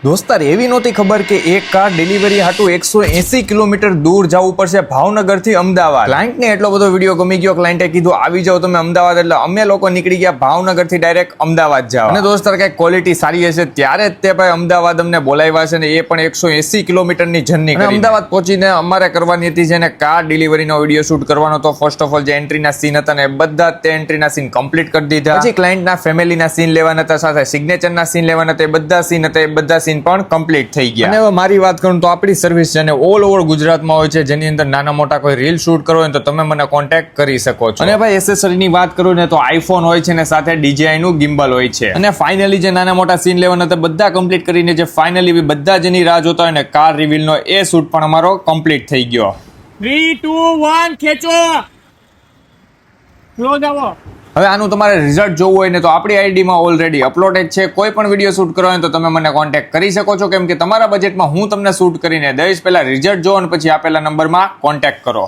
દોસ્તાર એવી નહોતી ખબર કે એક કાર ડિલિવરી હાટું 180 કિલોમીટર દૂર જવું પડશે ભાવનગરથી અમદાવાદ. ક્લાયન્ટને એટલો બધો વિડીયો ગમી ગયો, ક્લાયન્ટે કીધું આવી જાઓ તમે અમદાવાદ, એટલે અમે લોકો નીકળી ગયા ભાવનગરથી ડાયરેક્ટ અમદાવાદ જવા. અને દોસ્તાર કઈક ક્વોલિટી સારી હશે ત્યારે જ તે ભાઈ અમદાવાદ અમને બોલાવ્યા છે, ને એ પણ 180 કિલોમીટરની જર્ની કરી. અમદાવાદ પહોંચીને અમારે કરવાની હતી જેને કાર ડિલિવરીનો વિડીયો શૂટ કરવાનો. તો ફર્સ્ટ ઓફ ઓલ જે એન્ટ્રીના સીન હતા ને બધા તે એન્ટ્રીના સીન કમ્પ્લીટ કરી દીધા. પછી ક્લાયન્ટના ફેમિલીના સીન લેવાના હતા, સાથે સિગ્નેચરના સીન લેવાના હતા, બધા સીન હતા, એ બધા સીન પણ કમ્પ્લીટ થઈ ગયા. અને હવે મારી વાત કરું તો આપણી સર્વિસ છે ને ઓલ ઓવર ગુજરાતમાં હોય છે, જેની અંદર નાના મોટા કોઈ રીલ શૂટ કરવો હોય તો તમે મને કોન્ટેક્ટ કરી શકો છો. અને ભાઈ એસેસરીની વાત કરું ને તો આઈફોન હોય છે ને સાથે DJI નું ગિમ્બલ હોય છે. અને ફાઇનલી જે નાના મોટા સીન લેવાના હતા બધા કમ્પ્લીટ કરીને જે ફાઇનલી બધા જેની રાહ જોતા હોય ને કાર રિવીલનો એ શૂટ પણ અમારો કમ્પ્લીટ થઈ ગયો. 3, 2, 1 ખેંચો. ક્લોઝ આવો. હવે આનું તમારે રિઝલ્ટ જોવું હોય ને તો આપણી આઈડીમાં ઓલરેડી અપલોડેડ છે. કોઈ પણ વિડીયો શૂટ કરવો હોય તો તમે મને કોન્ટેક્ટ કરી શકો છો, કેમ કે તમારા બજેટમાં હું તમને શૂટ કરીને દઈશ. પહેલા રિઝલ્ટ જો અને પછી આપેલા નંબરમાં કોન્ટેક્ટ કરો.